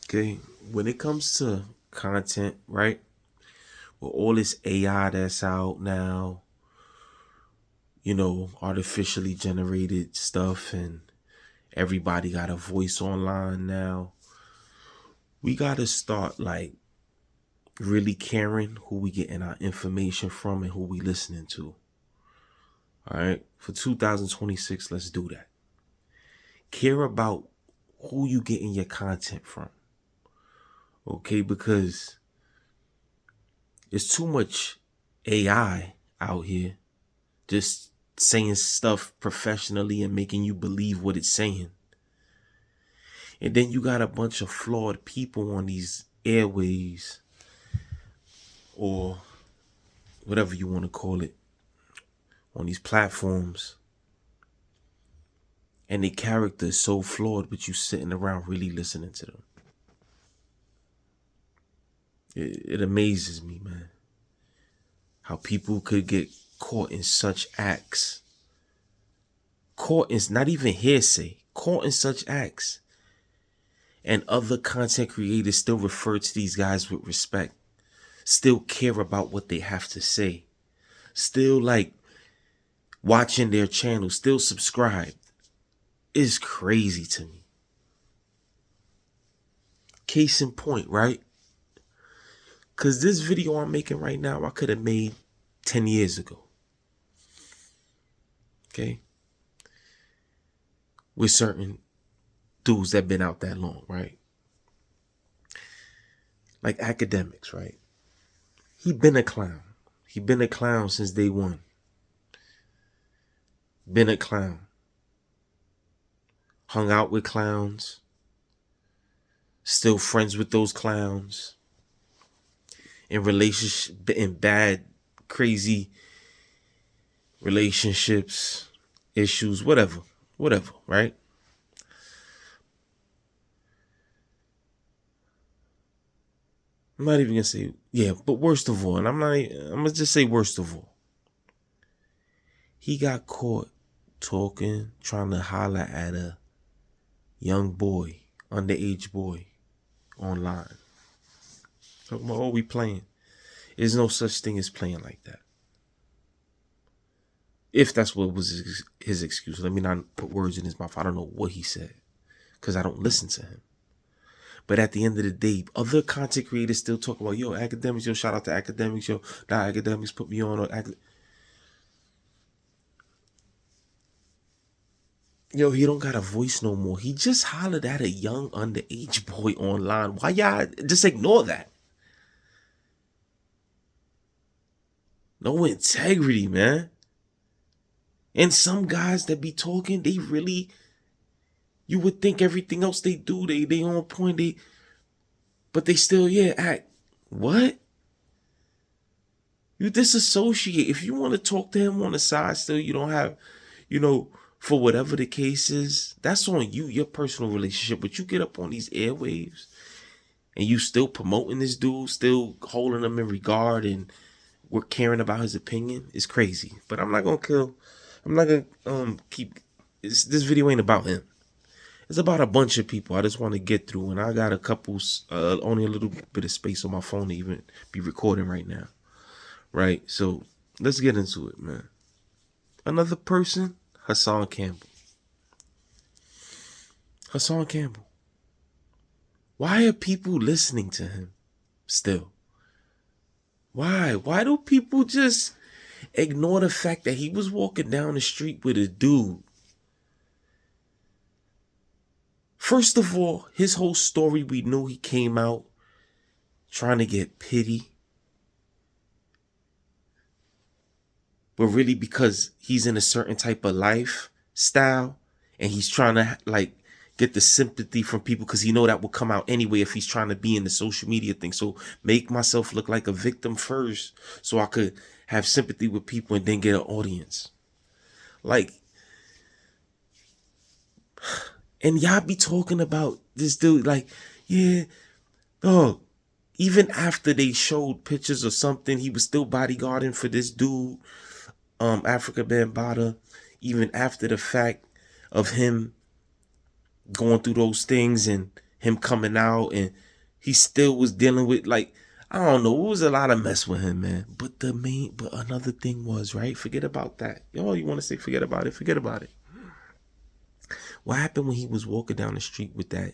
Okay, when it comes to content, right? With all this AI that's out now, artificially generated stuff, and everybody got a voice online now. We got to start like really caring who we getting our information from and who we listening to. All right, for 2026, let's do that. Care about who you getting your content from. Okay, because it's too much AI out here just saying stuff professionally and making you believe what it's saying. And then you got a bunch of flawed people on these airways, or whatever you want to call it, on these platforms. And their character is so flawed, but you sitting around really listening to them. It amazes me, man, how people could get caught in such acts. Caught in not even hearsay, caught in such acts. And other content creators still refer to these guys with respect, still care about what they have to say, still like watching their channel, still subscribed. It's crazy to me. Case in point, right? Because this video I'm making right now, I could have made 10 years ago. Okay? With certain dudes that been out that long, right? Like Akademiks, right? He been a clown. He been a clown since day one. Been a clown. Hung out with clowns. Still friends with those clowns. In relationship, in bad, crazy relationships, issues, whatever, right? I'm not even gonna say, yeah, but worst of all, and I'm gonna just say worst of all. He got caught talking, trying to holler at a young boy, underage boy, online. Talking about, oh, we playing. There's no such thing as playing like that. If that's what was his excuse. Let me not put words in his mouth. I don't know what he said, because I don't listen to him. But at the end of the day, other content creators still talk about, yo, academics, yo, shout out to academics, yo, that academics put me on. Yo, he don't got a voice no more. He just hollered at a young underage boy online. Why y'all just ignore that? No integrity, man. And some guys that be talking, they really, you would think everything else they do, they on point, but they still, act. What? You disassociate. If you want to talk to him on the side still, you don't have, for whatever the case is, that's on you, your personal relationship. But you get up on these airwaves and you still promoting this dude, still holding him in regard, and we're caring about his opinion. It's crazy. But I'm not gonna keep this video ain't about him. It's about a bunch of people I just want to get through, and I got a couple, only a little bit of space on my phone to even be recording right now. Right? So let's get into it, man. Another person, Hassan Campbell. Hassan Campbell. Why are people listening to him still? Why? Why do people just ignore the fact that he was walking down the street with a dude? First of all, his whole story, we knew he came out trying to get pity. But really because he's in a certain type of lifestyle and he's trying to like get the sympathy from people, because he know that will come out anyway if he's trying to be in the social media thing. So make myself look like a victim first so I could have sympathy with people and then get an audience. Like, and y'all be talking about this dude like, yeah, dog. Even after they showed pictures or something, he was still bodyguarding for this dude, Africa Bambaataa. Even after the fact of him going through those things and him coming out and he still was dealing with, like, I don't know, it was a lot of mess with him, man. But another thing was, right? Forget about that. Yo, you want to say forget about it? Forget about it. What happened when he was walking down the street with that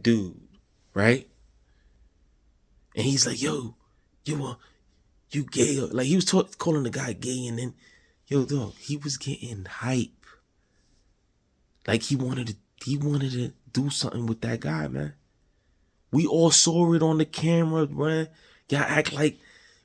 dude, right? And he's like, yo, you gay. Like, he was calling the guy gay, and then, yo, dog, he was getting hype. Like, he wanted to do something with that guy, man. We all saw it on the camera, man. Y'all act like,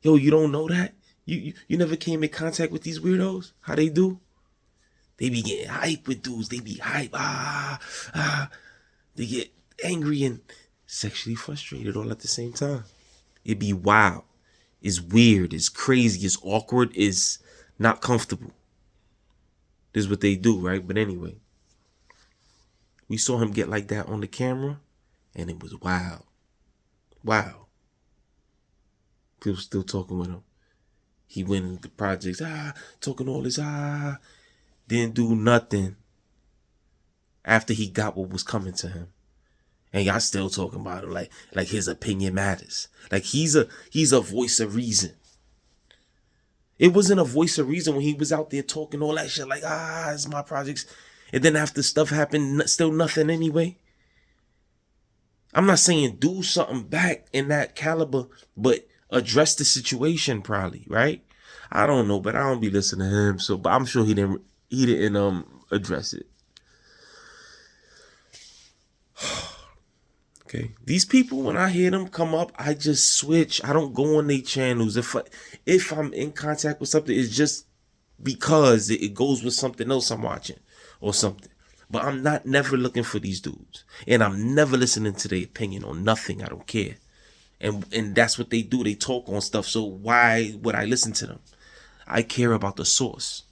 yo, you don't know that? You never came in contact with these weirdos? How they do? They be getting hype with dudes. They be hype. They get angry and sexually frustrated all at the same time. It be wild. It's weird. It's crazy. It's awkward. It's not comfortable. This is what they do, right? But anyway, we saw him get like that on the camera, and it was wild. Wow. People still talking with him. He went into the projects, talking all this, didn't do nothing after he got what was coming to him. And y'all still talking about him like his opinion matters. Like he's a voice of reason. It wasn't a voice of reason when he was out there talking all that shit like, it's my projects. And then after stuff happened, still nothing anyway. I'm not saying do something back in that caliber, but address the situation probably, right? I don't know, but I don't be listening to him. So, but I'm sure he didn't address it. Okay. These people, when I hear them come up, I just switch. I don't go on their channels. If I'm in contact with something, it's just because it goes with something else I'm watching or something. But I'm never looking for these dudes. And I'm never listening to their opinion on nothing. I don't care. And that's what they do. They talk on stuff. So why would I listen to them? I care about the source.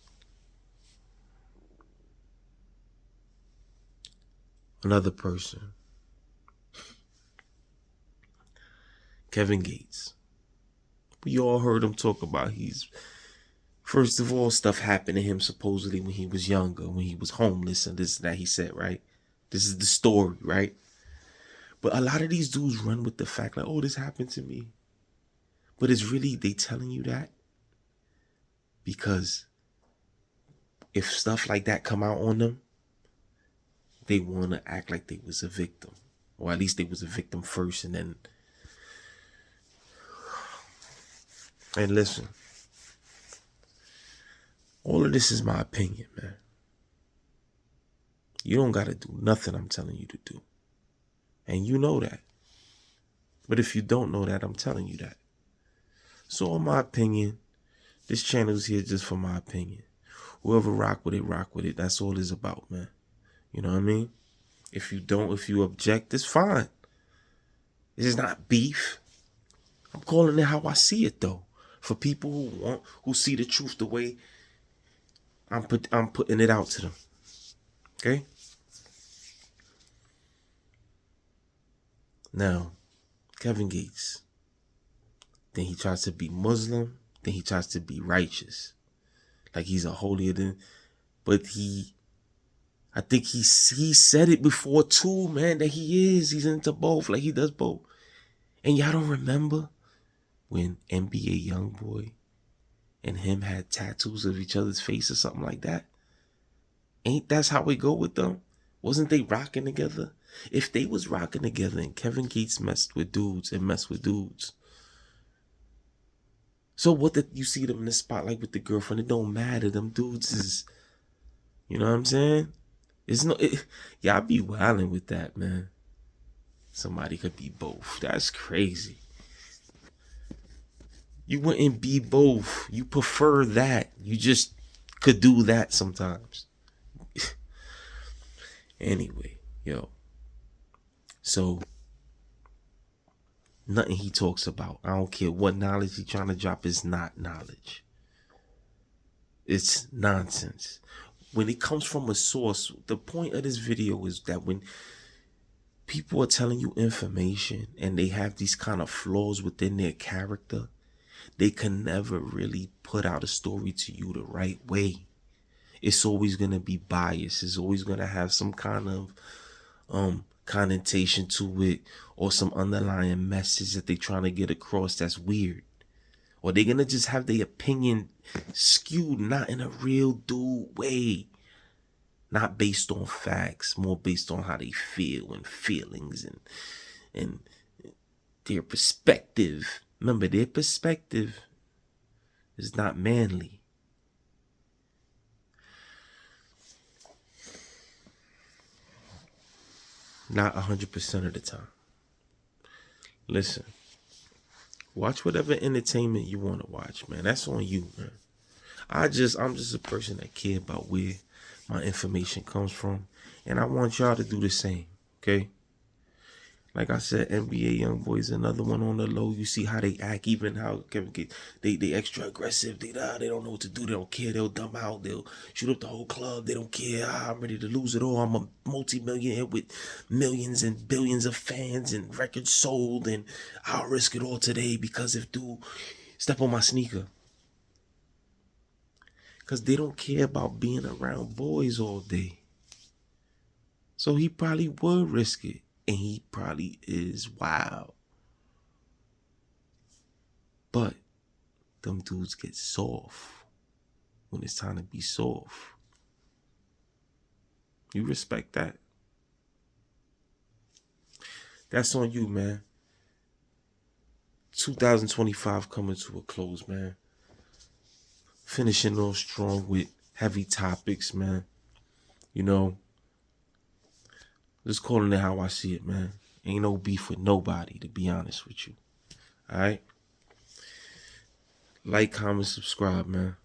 Another person. Kevin Gates. We all heard him talk about first of all, stuff happened to him supposedly when he was younger, when he was homeless and this and that, he said, right? This is the story, right? But a lot of these dudes run with the fact like, oh, this happened to me. But it's really, they telling you that because if stuff like that come out on them, they want to act like they was a victim. Or at least they was a victim first and then. And listen, all of this is my opinion, man. You don't got to do nothing I'm telling you to do. And you know that. But if you don't know that, I'm telling you that. So in my opinion, this channel is here just for my opinion. Whoever rock with it. That's all it's about, man. You know what I mean? If you object, it's fine. This is not beef. I'm calling it how I see it, though. For people who see the truth the way I'm putting it out to them. Okay? Now, Kevin Gates. Then he tries to be Muslim. Then he tries to be righteous. Like he's a holier than. But I think he said it before too, man, that he's into both. Like he does both. And y'all don't remember when NBA Youngboy and him had tattoos of each other's face or something like that? Ain't that's how we go with them? Wasn't they rocking together? If they was rocking together and Kevin Gates messed with dudes, so what did you see them in the spotlight with the girlfriend? It don't matter. Them dudes is, you know what I'm saying? Y'all be wilding with that, man. Somebody could be both. That's crazy. You wouldn't be both. You prefer that. You just could do that sometimes. Anyway, yo. So, nothing he talks about, I don't care what knowledge he's trying to drop, is not knowledge. It's nonsense. When it comes from a source, the point of this video is that when people are telling you information and they have these kind of flaws within their character, they can never really put out a story to you the right way. It's always going to be biased. It's always going to have some kind of connotation to it or some underlying message that they trying to get across that's weird. Or they're gonna just have their opinion skewed, not in a real dude way. Not based on facts, more based on how they feel and feelings and their perspective. Remember, their perspective is not manly. Not 100% of the time. Listen, watch whatever entertainment you want to watch, man. That's on you, man. I'm just a person that care about where my information comes from, and I want y'all to do the same, okay? Like I said, NBA YoungBoy is another one on the low. You see how they act, even how they extra aggressive. They don't know what to do. They don't care. They'll dumb out. They'll shoot up the whole club. They don't care. I'm ready to lose it all. I'm a multi-millionaire with millions and billions of fans and records sold, and I'll risk it all today because if dude step on my sneaker. Because they don't care about being around boys all day. So he probably would risk it. And he probably is wild. But them dudes get soft when it's time to be soft. You respect that. That's on you, man. 2025 coming to a close, man. Finishing off strong with heavy topics, man. You know, just calling it how I see it, man. Ain't no beef with nobody, to be honest with you. All right? Like, comment, subscribe, man.